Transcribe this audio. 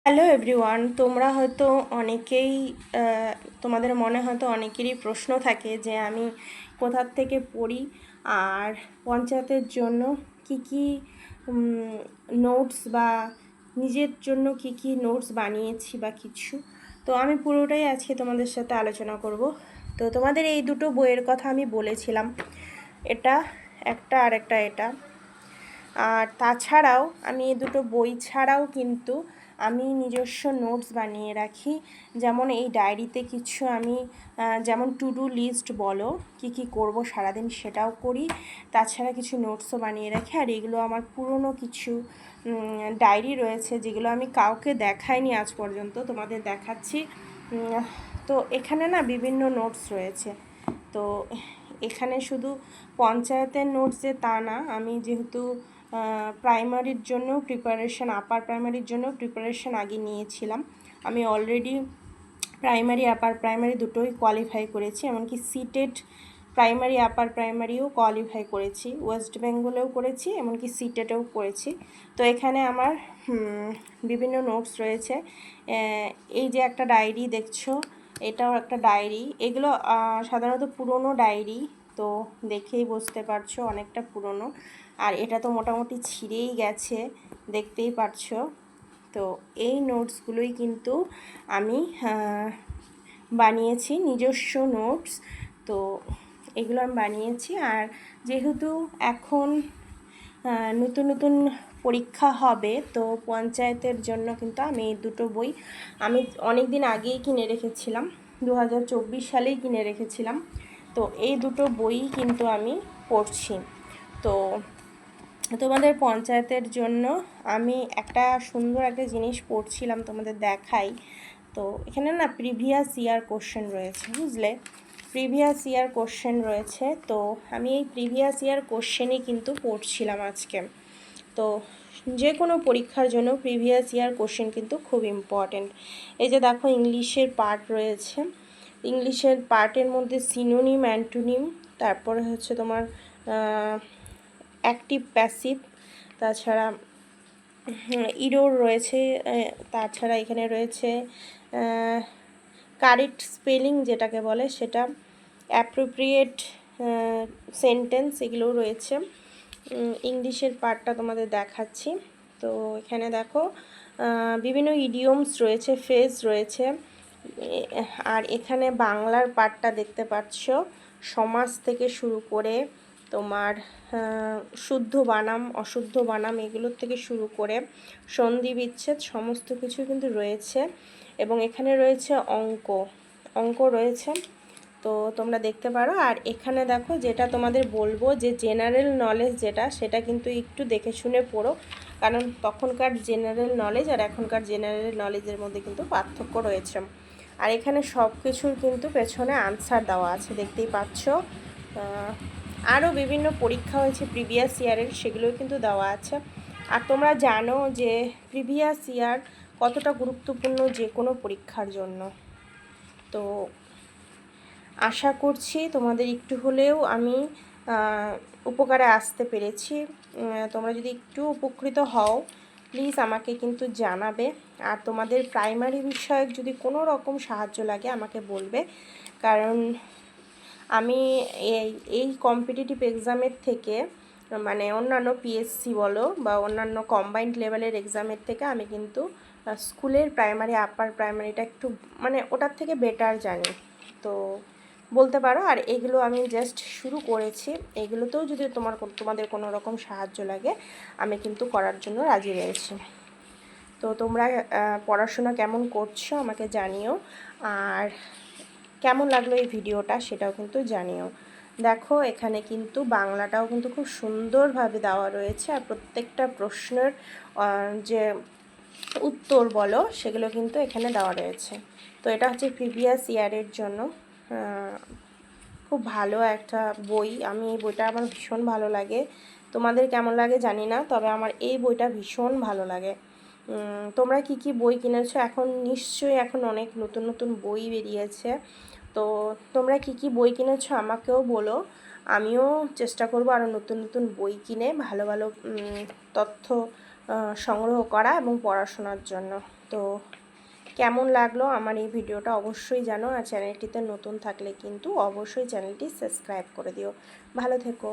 Hello everyone, তোমরা হয়তো অনেকেই তোমাদের মনে হয়তো অনেকেরই প্রশ্ন থাকে যে আমি কোথার থেকে পড়ি আর পঞ্চায়েতের জন্য কি কি নোটস বা নিজের জন্য কি কি নোটস বানিয়েছি বা কিছু। তো আমি পুরোটাই আজকে তোমাদের সাথে আলোচনা করব। তো তোমাদের এই দুটো বইয়ের কথা আমি বলেছিলাম, এটা একটা আর একটা এটা। আর তাছাড়াও আমি এই দুটো বই ছাড়াও কিন্তু আমি নিজস্ব নোটস বানিয়ে রাখি। যেমন এই ডায়েরিতে কিছু আমি যেমন টু ডু লিস্ট বলো, কি কি করব সারাদিন সেটাও করি। তাছাড়া কিছু নোটসও বানিয়ে রাখি। আর এগুলো আমার পুরনো কিছু ডায়েরি রয়েছে যেগুলো আমি কাউকে দেখাইনি আজ পর্যন্ত, তোমাদের দেখাচ্ছি। তো এখানে না বিভিন্ন নোটস রয়েছে। তো এখানে শুধু পঞ্চায়েতের নোটস যে তা না, আমি যেহেতু প্রাইমারির জন্য প্রিপারেশান, আপার প্রাইমারির জন্য প্রিপারেশান আগে নিয়েছিলাম। আমি অলরেডি প্রাইমারি আপার প্রাইমারি দুটোই কোয়ালিফাই করেছি, এমনকি সিটেট প্রাইমারি আপার প্রাইমারিও কোয়ালিফাই করেছি, ওয়েস্ট বেঙ্গলেও করেছি, এমনকি সিটেটেও করেছি। তো এখানে আমার বিভিন্ন নোটস রয়েছে। এই যে একটা ডায়েরি দেখছো, এটাও একটা ডায়েরি। এগুলো সাধারণত পুরনো ডায়েরি, তো দেখেই বুঝতে পারছো অনেকটা পুরনো। আর এটা তো মোটামুটি ছিঁড়েই গেছে, দেখতেই পারছো। তো এই নোটসগুলোই কিন্তু আমি বানিয়েছি, নিজস্ব নোটস। তো এগুলো আমি বানিয়েছি। আর যেহেতু এখন নতুন নতুন পরীক্ষা হবে, তো পঞ্চায়েতের জন্য কিন্তু আমি এই দুটো বই আমি অনেক দিন আগেই কিনে রেখেছিলাম, 2024 সালেই কিনে রেখেছিলাম। তো এই দুটো বই কিন্তু আমি পড়ছি। তো তোমাদের পঞ্চায়েতের জন্য আমি একটা সুন্দর একটা জিনিস পড়ছিলাম, তোমাদের দেখাই। তো এখানে না প্রিভিয়াস ইয়ার কোশ্চেন রয়েছে, বুঝলে, প্রিভিয়াস ইয়ার কোশ্চেন রয়েছে। তো আমি এই প্রিভিয়াস ইয়ার কোশ্চেনই কিন্তু পড়ছিলাম আজকে। তো যে কোনো পরীক্ষার জন্য প্রিভিয়াস ইয়ার কোশ্চেন কিন্তু খুব ইম্পর্ট্যান্ট। এই যে দেখো ইংলিশের পার্ট রয়েছে, ইংলিশের পার্টের মধ্যে সিনোনিম, অ্যান্টোনিম, তারপরে হচ্ছে তোমার অ্যাক্টিভ প্যাসিভ, তাছাড়া ইরোর রয়েছে, তাছাড়া এখানে রয়েছে কারেক্ট স্পেলিং যেটাকে বলে সেটা, অ্যাপ্রোপ্রিয়েট সেন্টেন্স, এগুলোও রয়েছে। ইংলিশের পার্টটা তোমাদের দেখাচ্ছি। তো এখানে দেখো বিভিন্ন ইডিয়মস রয়েছে, ফ্রেজ রয়েছে। আর এখানে বাংলার পার্টটা দেখতে পাচ্ছ, সমাস থেকে শুরু করে তোমার শুদ্ধ বানাম, অশুদ্ধ বানাম, এগুলোর থেকে শুরু করে সন্ধি বিচ্ছেদ সমস্ত কিছু কিন্তু রয়েছে। এবং এখানে রয়েছে অঙ্ক রয়েছে, তো তোমরা দেখতে পারো। আর এখানে দেখো যেটা তোমাদের বলবো যে জেনারেল নলেজ যেটা, সেটা কিন্তু একটু দেখে শুনে পড়ো, কারণ তখনকার জেনারেল নলেজ আর এখনকার জেনারেল নলেজের মধ্যে কিন্তু পার্থক্য রয়েছে। আর এখানে সব কিছুর কিন্তু পেছনে আনসার দেওয়া আছে, দেখতেই পাচ্ছ। আরও বিভিন্ন পরীক্ষা হয়েছে প্রিভিয়াস ইয়ারের, সেগুলোও কিন্তু দেওয়া আছে। আর তোমরা জানো যে প্রিভিয়াস ইয়ার কতটা গুরুত্বপূর্ণ যে কোনো পরীক্ষার জন্য। তো আশা করছি তোমাদের একটু হলেও আমি উপকারে আসতে পেরেছি। তোমরা যদি একটু উপকৃত হও প্লিজ আমাকে কিন্তু জানাবে। আর তোমাদের প্রাইমারি বিষয়ক যদি কোনো রকম সাহায্য লাগে আমাকে বলবে, কারণ আমি এই কম্পিটিটিভ এক্সামের থেকে, মানে অন্যান্য পিএসসি বলো বা অন্যান্য কম্বাইন্ড লেভেলের এক্সামের থেকে আমি কিন্তু স্কুলের প্রাইমারি আপার প্রাইমারিটা একটু মানে ওটার থেকে বেটার জানি, তো বলতে পারো। আর এগুলো আমি জাস্ট শুরু করেছি, এগুলোতেও যদি তোমাদের কোনো রকম সাহায্য লাগে আমি কিন্তু করার জন্য রাজি রয়েছি। তো তোমরা পড়াশোনা কেমন করছো আমাকে জানিও, আর কেমন লাগলো এই ভিডিওটা সেটাও কিন্তু জানিও। দেখো এখানে কিন্তু বাংলাটাও কিন্তু খুব সুন্দরভাবে দেওয়া রয়েছে, আর প্রত্যেকটা প্রশ্নের যে উত্তর বলো সেগুলো কিন্তু এখানে দেওয়া রয়েছে। তো এটা হচ্ছে প্রিভিয়াস ইয়ারের জন্য খুব ভালো একটা বই। আমি এই বইটা আমার ভীষণ ভালো লাগে, তোমাদের কেমন লাগে জানি না, তবে আমার এই বইটা ভীষণ ভালো লাগে। তোমরা কি কি বই কিনেছো? এখন নিশ্চয়ই এখন অনেক নতুন নতুন বই বেরিয়েছে, তো তোমরা কি কি বই কিনেছো আমাকেও বলো, আমিও চেষ্টা করব আরও নতুন নতুন বই কিনে ভালো ভালো তথ্য সংগ্রহ করা এবং পড়াশোনার জন্য। তো কেমন লাগলো আমার এই ভিডিওটা অবশ্যই জানো, আর চ্যানেলটিতে নতুন থাকলে কিন্তু অবশ্যই চ্যানেলটি সাবস্ক্রাইব করে দিও। ভালো থেকো।